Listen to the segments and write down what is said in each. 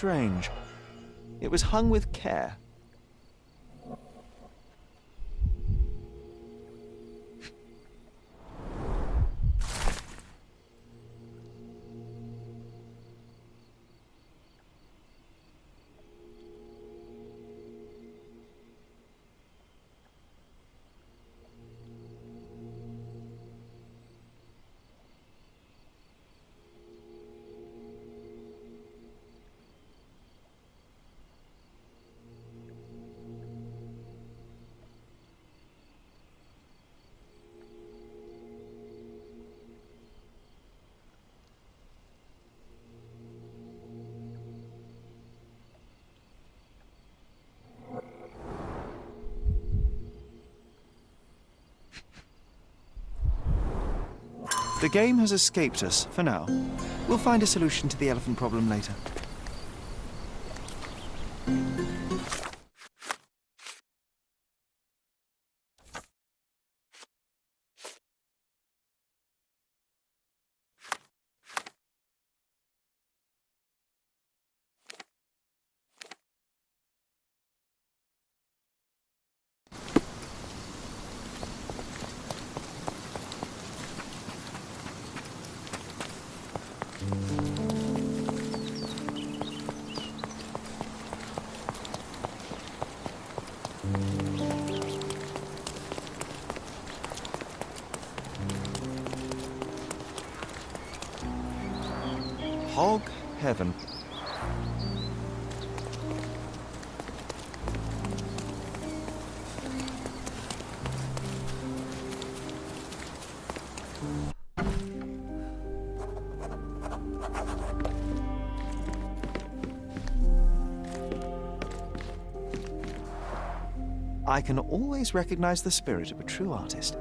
strange. It was hung with care. The game has escaped us, for now. We'll find a solution to the elephant problem later. Hog heaven. I can always recognize the spirit of a true artist.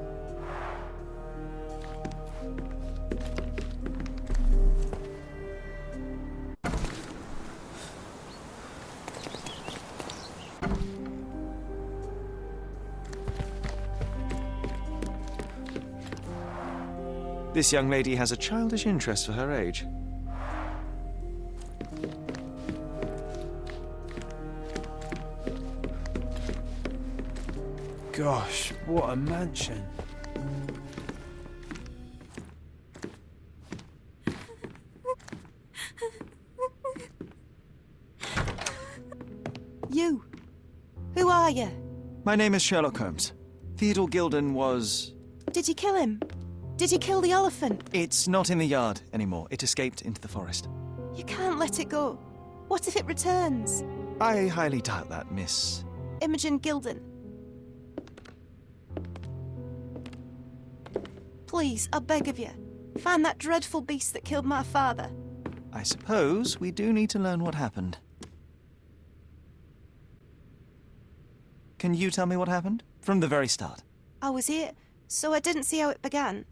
This young lady has a childish interest for her age. Gosh, what a mansion. You? Who are you? My name is Sherlock Holmes. Theodore Gilden was... Did you kill him? Did you kill the elephant? It's not in the yard anymore. It escaped into the forest. You can't let it go. What if it returns? I highly doubt that, Miss... Imogen Gilden. Please, I beg of you, find that dreadful beast that killed my father. I suppose we do need to learn what happened. Can you tell me what happened? From the very start. I was here, so I didn't see how it began.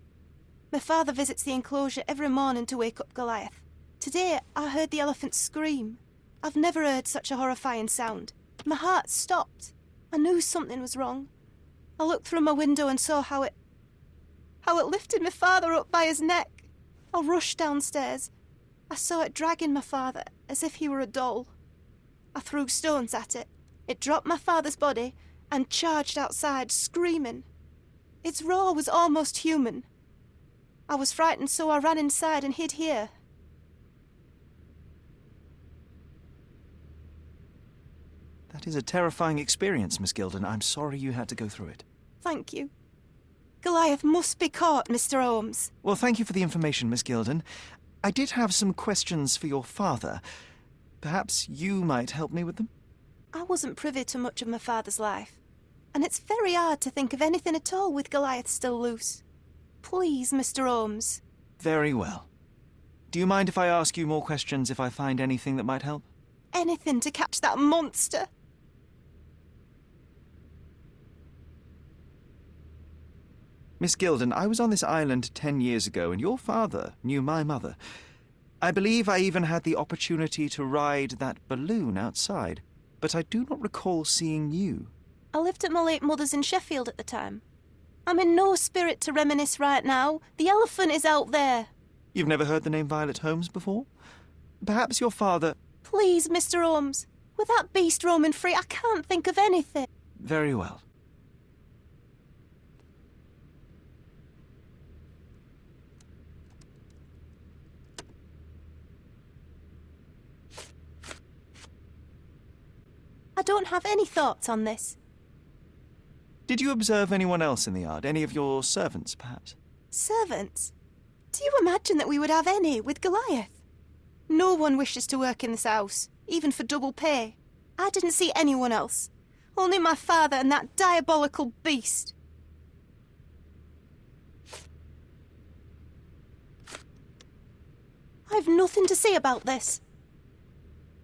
My father visits the enclosure every morning to wake up Goliath. Today, I heard the elephant scream. I've never heard such a horrifying sound. My heart stopped. I knew something was wrong. I looked through my window and saw how it lifted my father up by his neck. I rushed downstairs. I saw it dragging my father as if he were a doll. I threw stones at it. It dropped my father's body and charged outside, screaming. Its roar was almost human. I was frightened, so I ran inside and hid here. That is a terrifying experience, Miss Gilden. I'm sorry you had to go through it. Thank you. Goliath must be caught, Mr. Holmes. Well, thank you for the information, Miss Gilden. I did have some questions for your father. Perhaps you might help me with them? I wasn't privy to much of my father's life, and it's very hard to think of anything at all with Goliath still loose. Please, Mr. Holmes. Very well. Do you mind if I ask you more questions if I find anything that might help? Anything to catch that monster. Miss Gilden, I was on this island 10 years ago, and your father knew my mother. I believe I even had the opportunity to ride that balloon outside, but I do not recall seeing you. I lived at my late mother's in Sheffield at the time. I'm in no spirit to reminisce right now. The elephant is out there. You've never heard the name Violet Holmes before? Perhaps your father... Please, Mr. Holmes. With that beast roaming free, I can't think of anything. Very well. I don't have any thoughts on this. Did you observe anyone else in the yard? Any of your servants, perhaps? Servants? Do you imagine that we would have any with Goliath? No one wishes to work in this house, even for double pay. I didn't see anyone else. Only my father and that diabolical beast. I've nothing to say about this.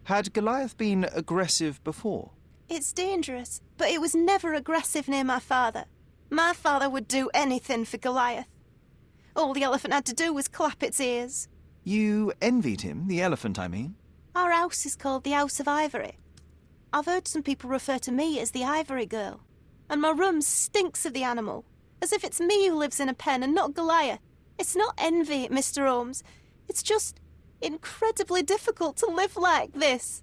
Had Goliath been aggressive before? It's dangerous, but it was never aggressive near my father. My father would do anything for Goliath. All the elephant had to do was clap its ears. You envied him, the elephant, I mean? Our house is called the House of Ivory. I've heard some people refer to me as the Ivory Girl. And my room stinks of the animal, as if it's me who lives in a pen and not Goliath. It's not envy, Mr. Holmes. It's just incredibly difficult to live like this.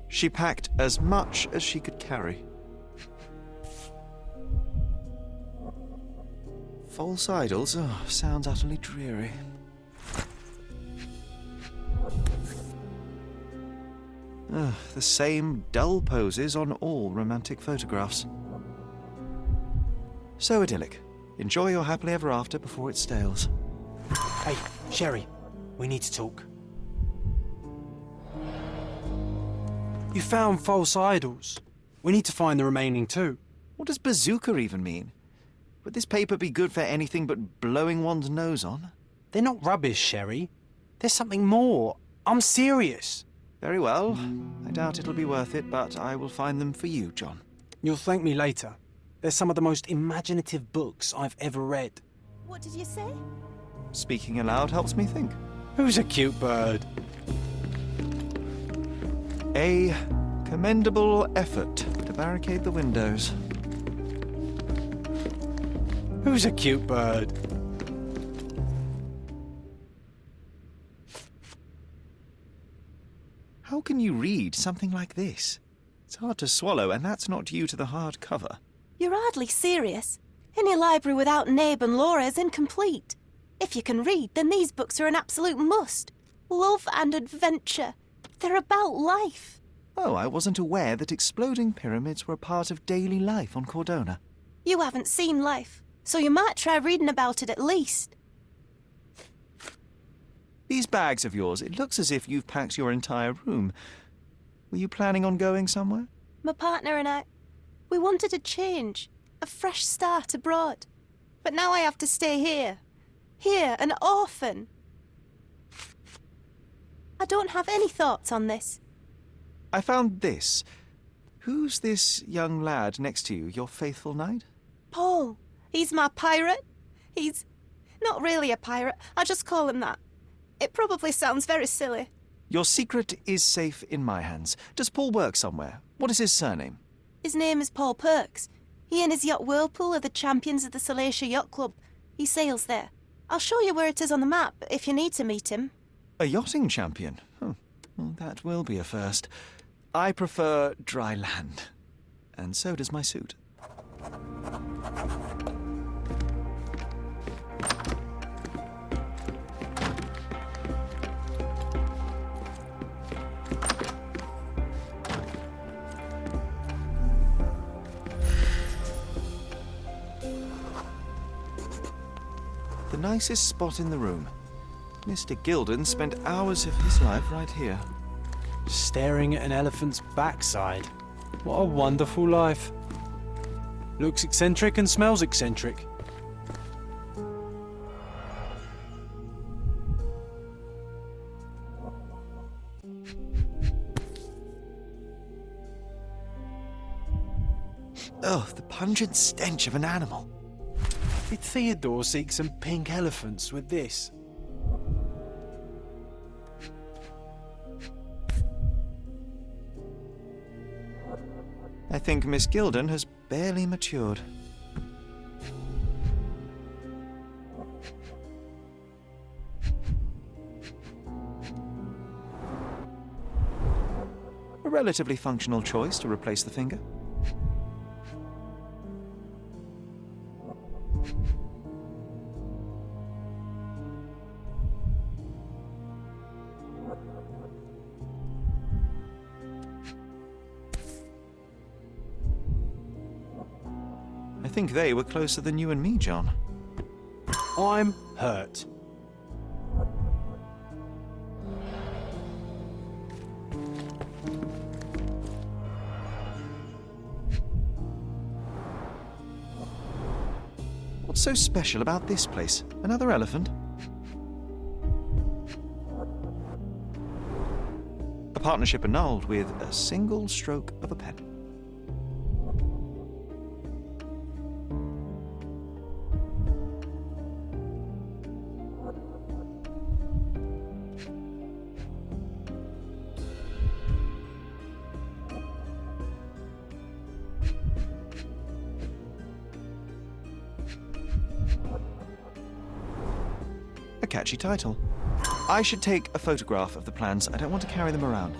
She packed as much as she could carry. False idols? Oh, sounds utterly dreary. The same dull poses on all romantic photographs. So idyllic. Enjoy your happily ever after before it stales. Hey, Sherry, we need to talk. You found false idols. We need to find the remaining two. What does bazooka even mean? Would this paper be good for anything but blowing one's nose on? They're not rubbish, Sherry. There's something more. I'm serious. Very well. I doubt it'll be worth it, but I will find them for you, John. You'll thank me later. They're some of the most imaginative books I've ever read. What did you say? Speaking aloud helps me think. Who's a cute bird? A commendable effort to barricade the windows. Who's a cute bird? How can you read something like this? It's hard to swallow, and that's not due to the hard cover. You're hardly serious. Any library without Nabe and Laura is incomplete. If you can read, then these books are an absolute must. Love and adventure. They're about life. Oh, I wasn't aware that exploding pyramids were a part of daily life on Cordona. You haven't seen life, so you might try reading about it at least. These bags of yours, it looks as if you've packed your entire room. Were you planning on going somewhere? My partner and I, we wanted a change, a fresh start abroad. But now I have to stay here. Here, an orphan. I don't have any thoughts on this. I found this. Who's this young lad next to you, your faithful knight? Paul. He's my pirate. He's not really a pirate. I just call him that. It probably sounds very silly. Your secret is safe in my hands. Does Paul work somewhere? What is his surname? His name is Paul Perks. He and his yacht Whirlpool are the champions of the Salacia Yacht Club. He sails there. I'll show you where it is on the map if you need to meet him. A yachting champion? Well, that will be a first. I prefer dry land. And so does my suit. The nicest spot in the room. Mr. Gilden spent hours of his life right here. Staring at an elephant's backside. What a wonderful life. Looks eccentric and smells eccentric. Oh, the pungent stench of an animal. Did Theodore seek some pink elephants with this? I think Miss Gilden has barely matured. A relatively functional choice to replace the finger. I think they were closer than you and me, John. I'm hurt. What's so special about this place? Another elephant? A partnership annulled with a single stroke of a pen. A catchy title. I should take a photograph of the plans. I don't want to carry them around.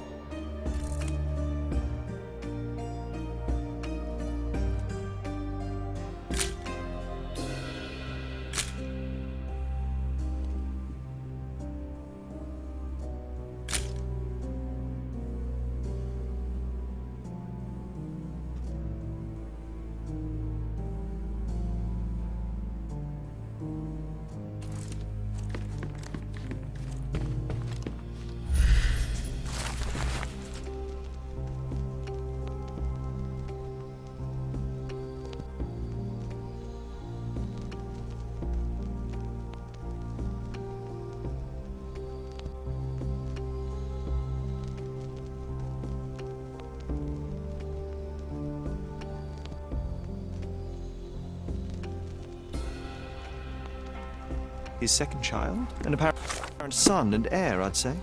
His second child? An apparent son and heir, I'd say.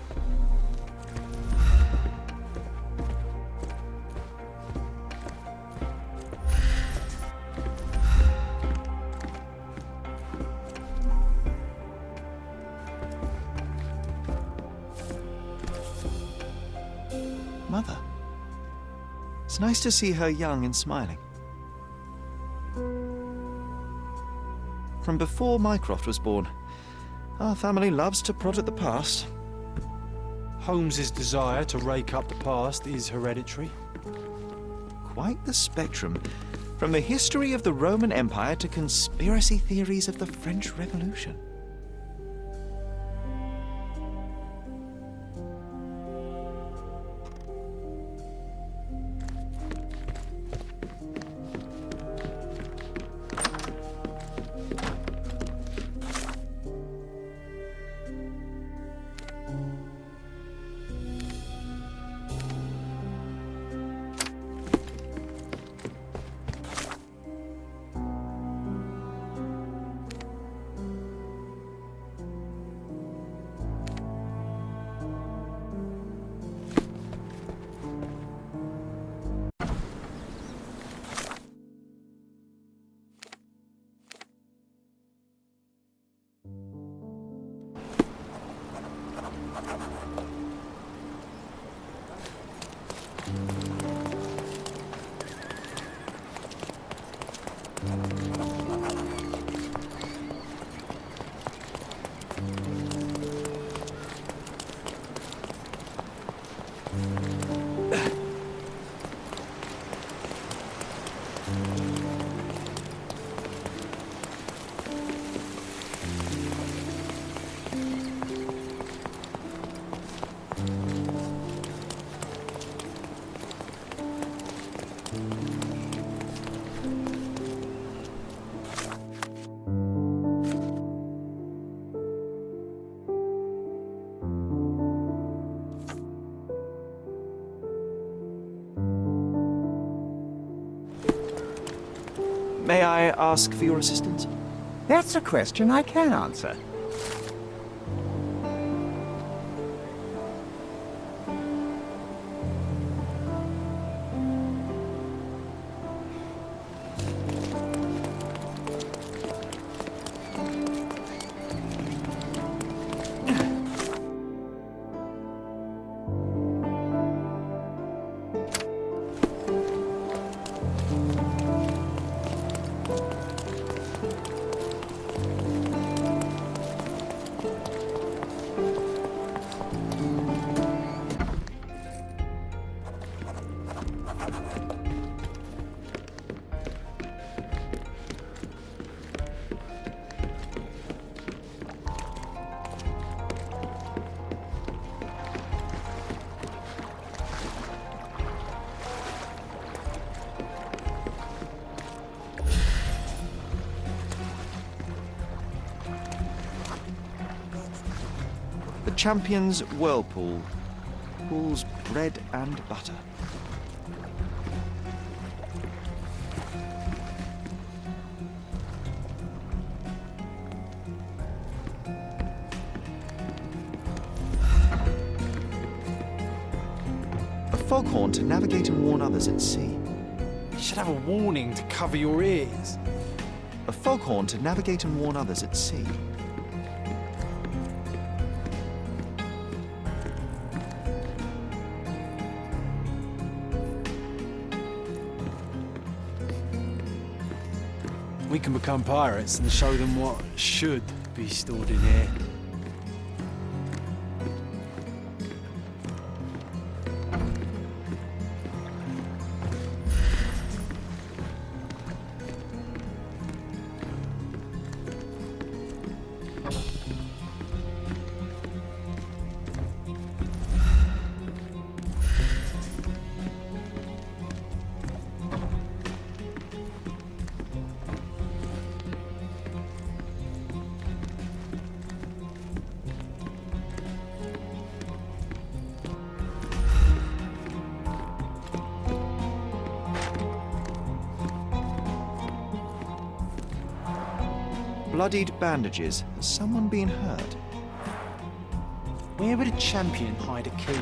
Mother. It's nice to see her young and smiling. From before Mycroft was born, our family loves to prod at the past. Holmes's desire to rake up the past is hereditary. Quite the spectrum. From the history of the Roman Empire to conspiracy theories of the French Revolution. May I ask for your assistance? That's a question I can answer. The Champion's Whirlpool. Pools bread and butter. A foghorn to navigate and warn others at sea. You should have a warning to cover your ears. A foghorn to navigate and warn others at sea. We can become pirates and show them what should be stored in here. Bloodied bandages. Has someone been hurt? Where would a champion hide a key?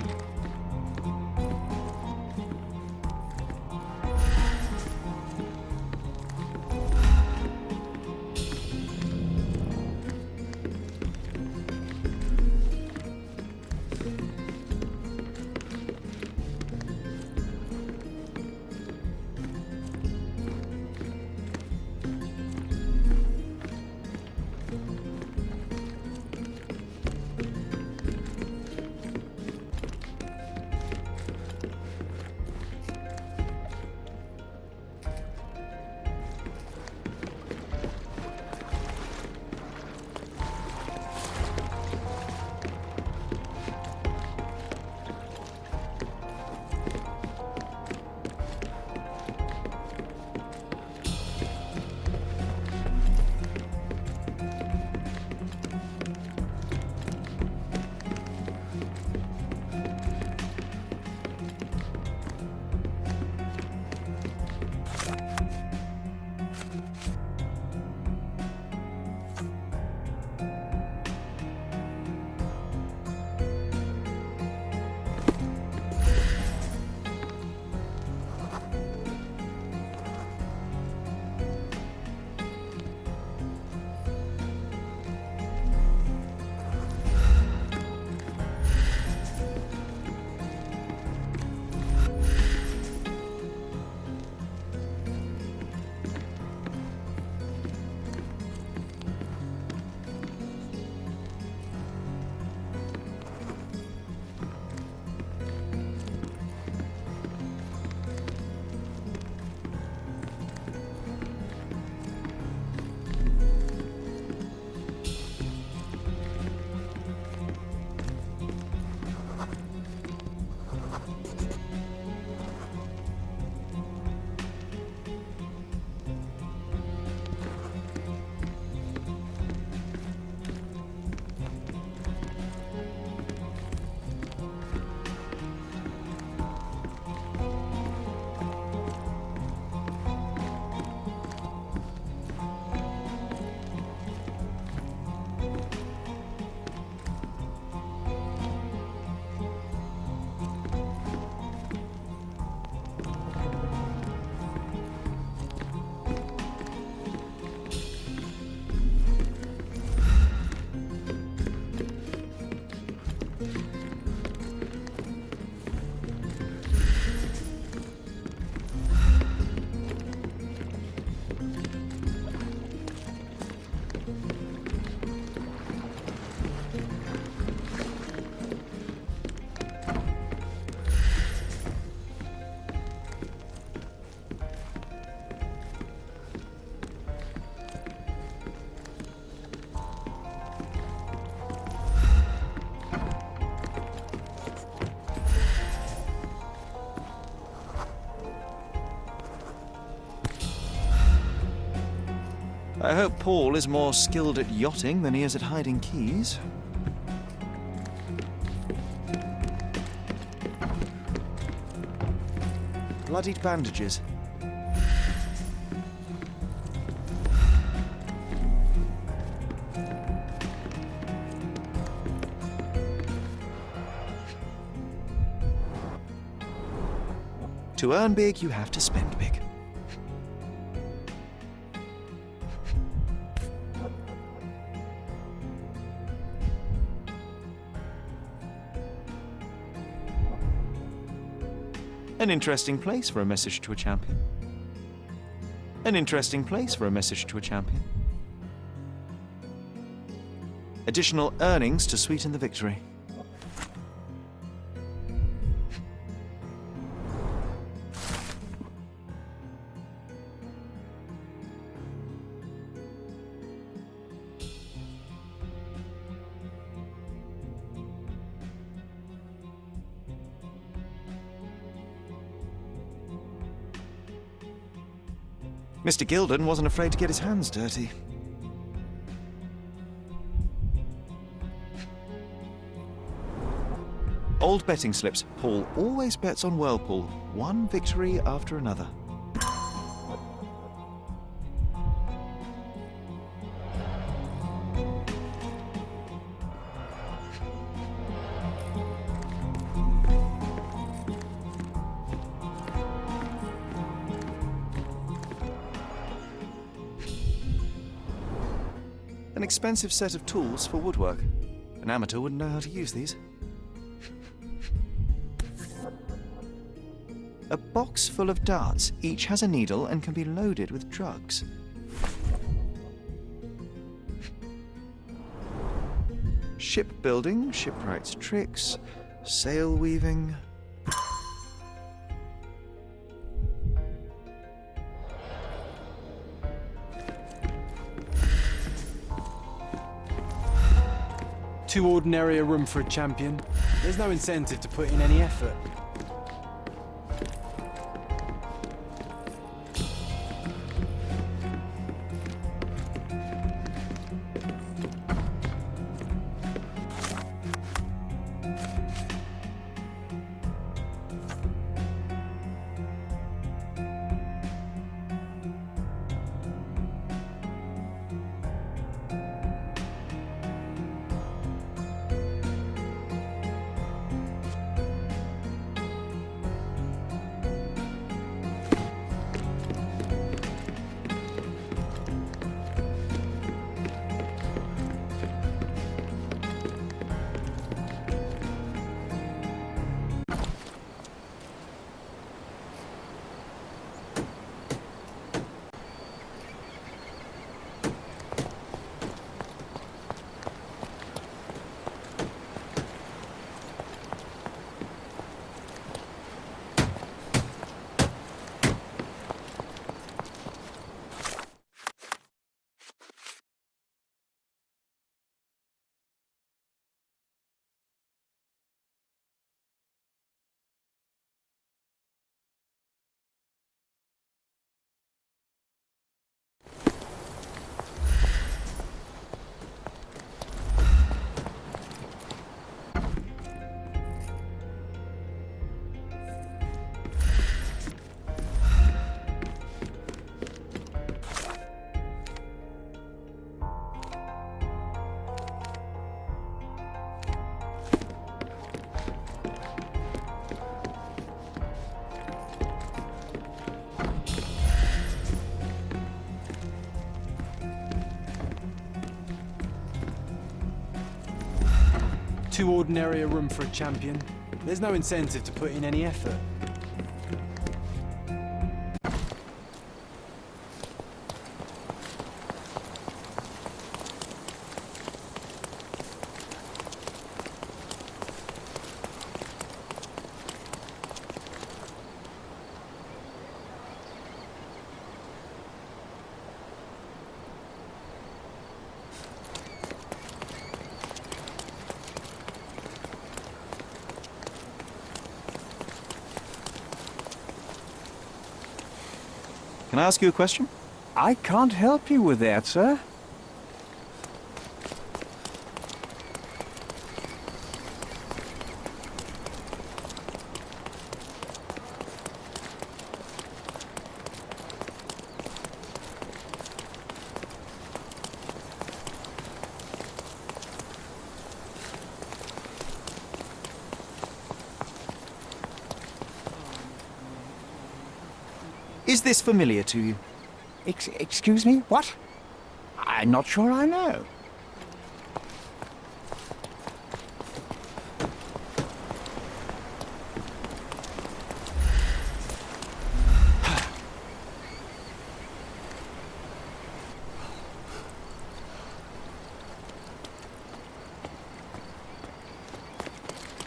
I hope Paul is more skilled at yachting than he is at hiding keys. Bloodied bandages. To earn big, you have to spend big. An interesting place for a message to a champion. An interesting place for a message to a champion. Additional earnings to sweeten the victory. Mr. Gilden wasn't afraid to get his hands dirty. Old betting slips. Paul always bets on Whirlpool, one victory after another. An expensive set of tools for woodwork. An amateur wouldn't know how to use these. A box full of darts. Each has a needle and can be loaded with drugs. Shipbuilding, shipwright's tricks, sail weaving. Too ordinary a room for a champion. There's no incentive to put in any effort. Too ordinary a room for a champion. There's no incentive to put in any effort. Can I ask you a question? I can't help you with that, sir. Is this familiar to you? Excuse me? What? I'm not sure I know.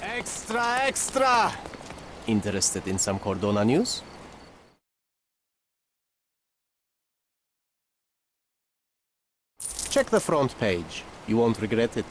Extra, extra! Interested in some Cordona news? Check the front page. You won't regret it.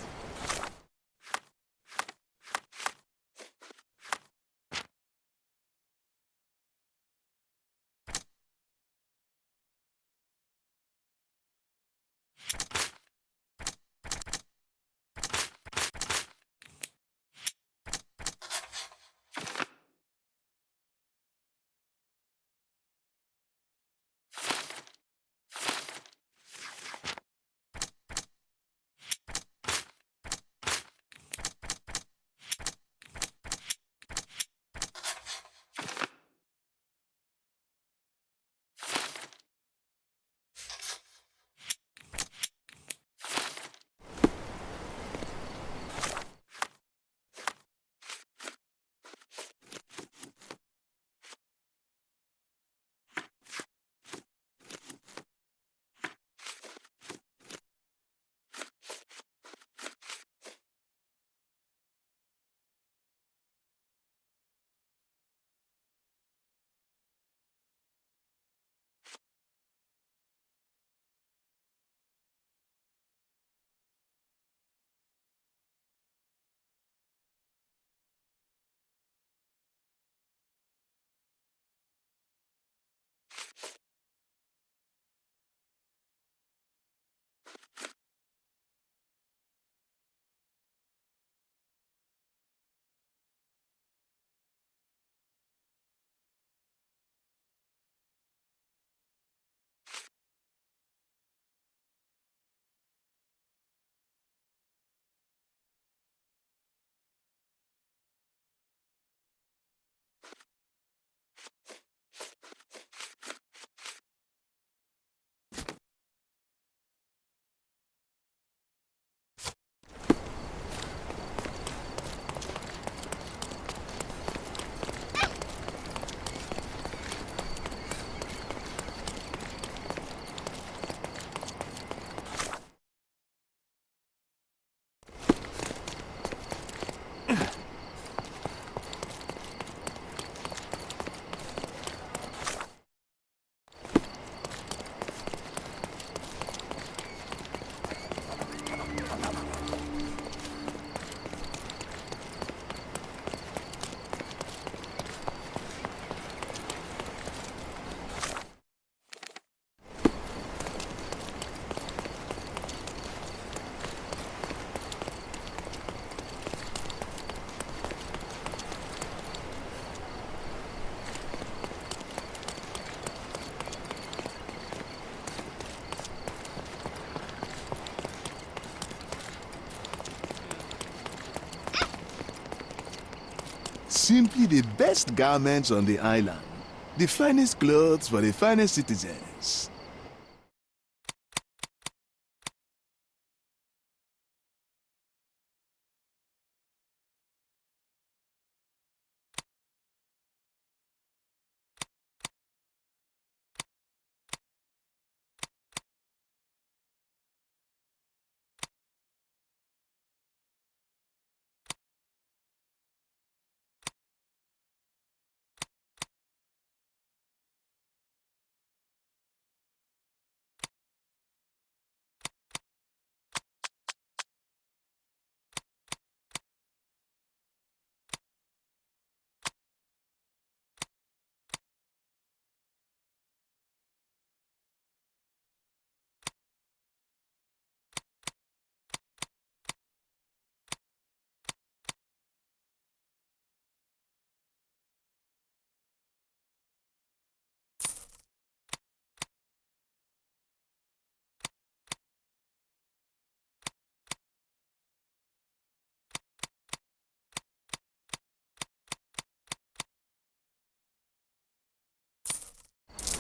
Simply the best garments on the island. The finest clothes for the finest citizens.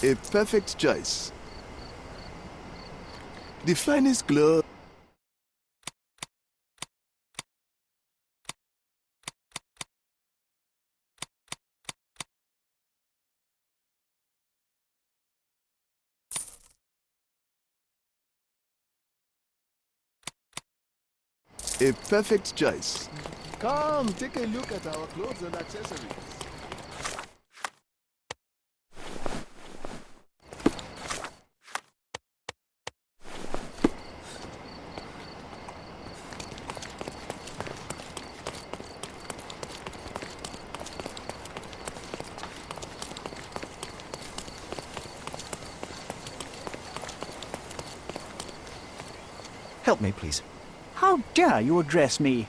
A perfect choice. The finest glove. A perfect choice. Come, take a look at our clothes and accessories. Help me, please. How dare you address me?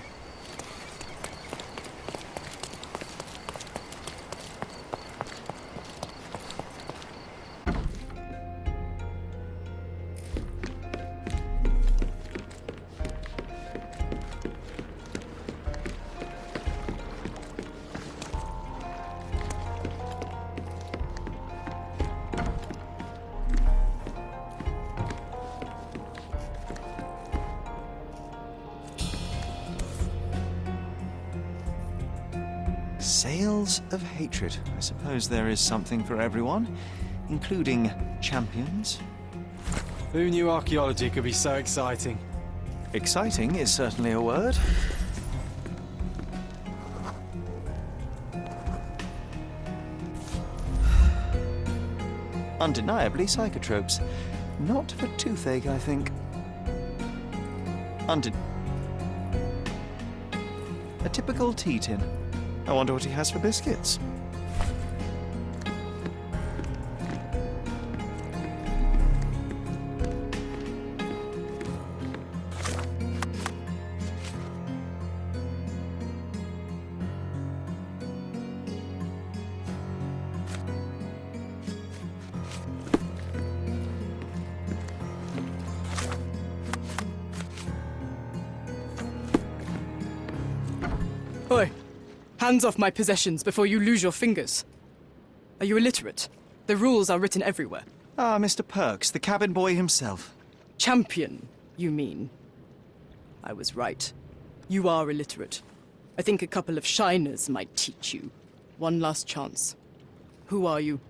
Sails of hatred. I suppose there is something for everyone, including champions. Who knew archaeology could be so exciting? Exciting is certainly a word. Undeniably psychotropes. Not for toothache, I think. A typical tea tin. I wonder what he has for biscuits. Oi! Hands off my possessions before you lose your fingers. Are you illiterate? The rules are written everywhere. Ah, Mr. Perks, the cabin boy himself. Champion, you mean? I was right. You are illiterate. I think a couple of shiners might teach you. One last chance. Who are you?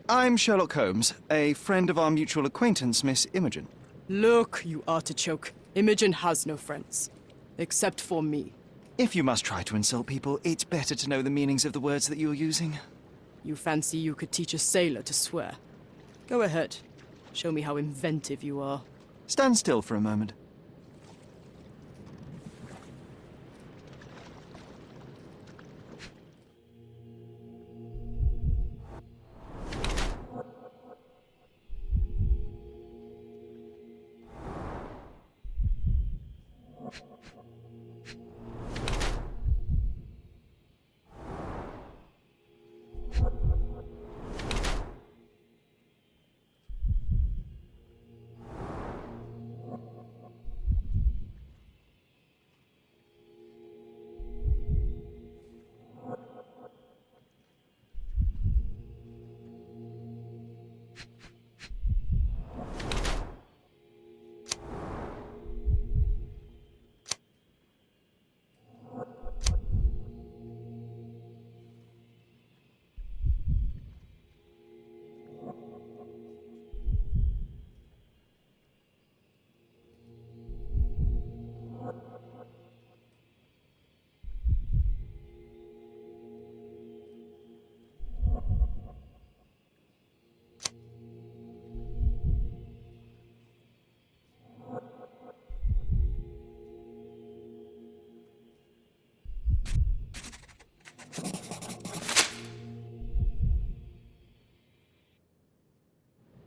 I'm Sherlock Holmes, a friend of our mutual acquaintance, Miss Imogen. Look, you artichoke. Imogen has no friends. Except for me. If you must try to insult people, it's better to know the meanings of the words that you're using. You fancy you could teach a sailor to swear? Go ahead. Show me how inventive you are. Stand still for a moment.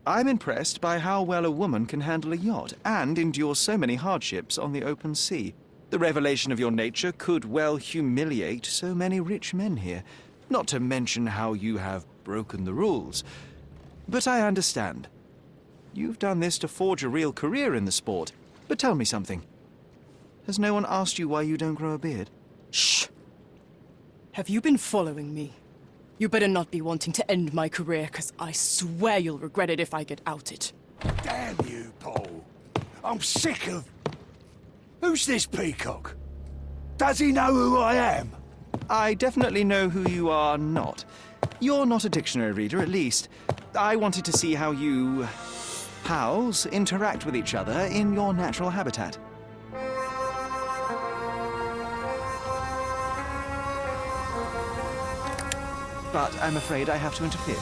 I'm impressed by how well a woman can handle a yacht and endure so many hardships on the open sea. The revelation of your nature could well humiliate so many rich men here, not to mention how you have broken the rules. But I understand. You've done this to forge a real career in the sport. But tell me something. Has no one asked you why you don't grow a beard? Shh! Have you been following me? You better not be wanting to end my career, because I swear you'll regret it if I get outed. Damn you, Paul. I'm sick of... Who's this peacock? Does he know who I am? I definitely know who you are not. You're not a dictionary reader, at least. I wanted to see how you... pals interact with each other in your natural habitat. But I'm afraid I have to interfere.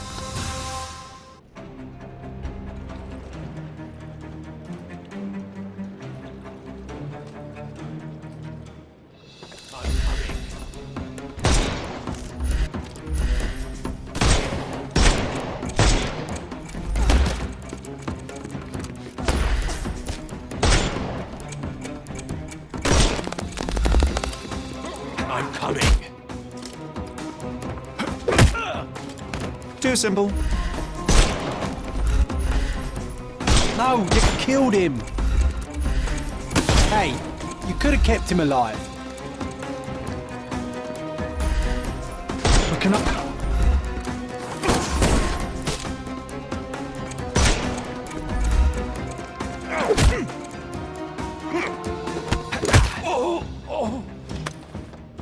I'm coming. Too simple. No, you killed him. Hey, you could have kept him alive. But can I...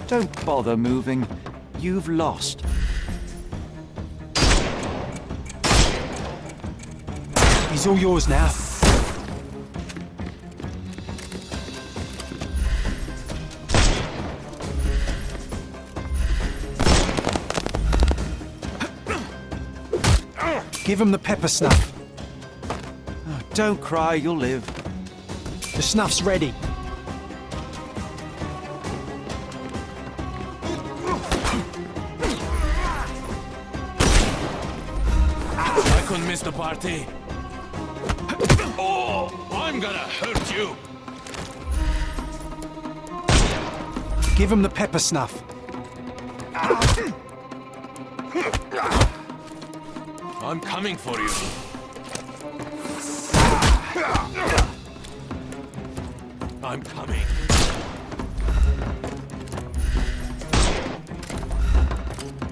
Don't bother moving. You've lost. He's all yours now. Give him the pepper snuff. Oh, don't cry, you'll live. The snuff's ready. I couldn't miss the party. Oh, I'm gonna hurt you. Give him the pepper snuff. I'm coming for you. I'm coming.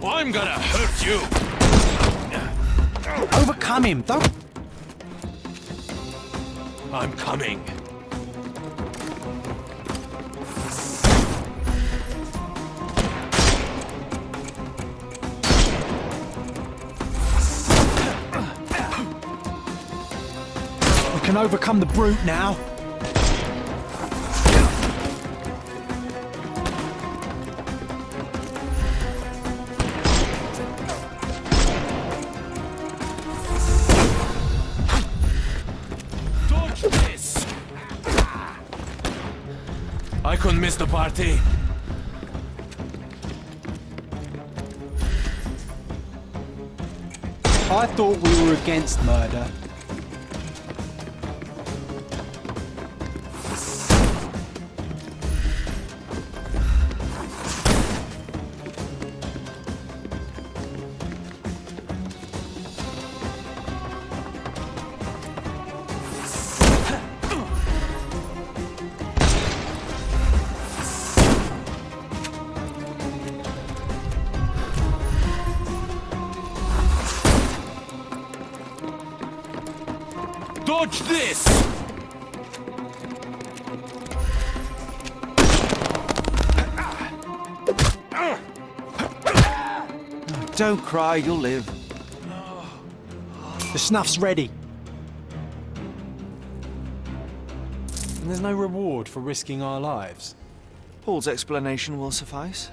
I'm gonna hurt you. Overcome him, don't... I'm coming. We can overcome the brute now. Dodge this. I couldn't miss the party. I thought we were against murder. Dodge this! Don't cry, you'll live. The snuff's ready. And there's no reward for risking our lives. Paul's explanation will suffice.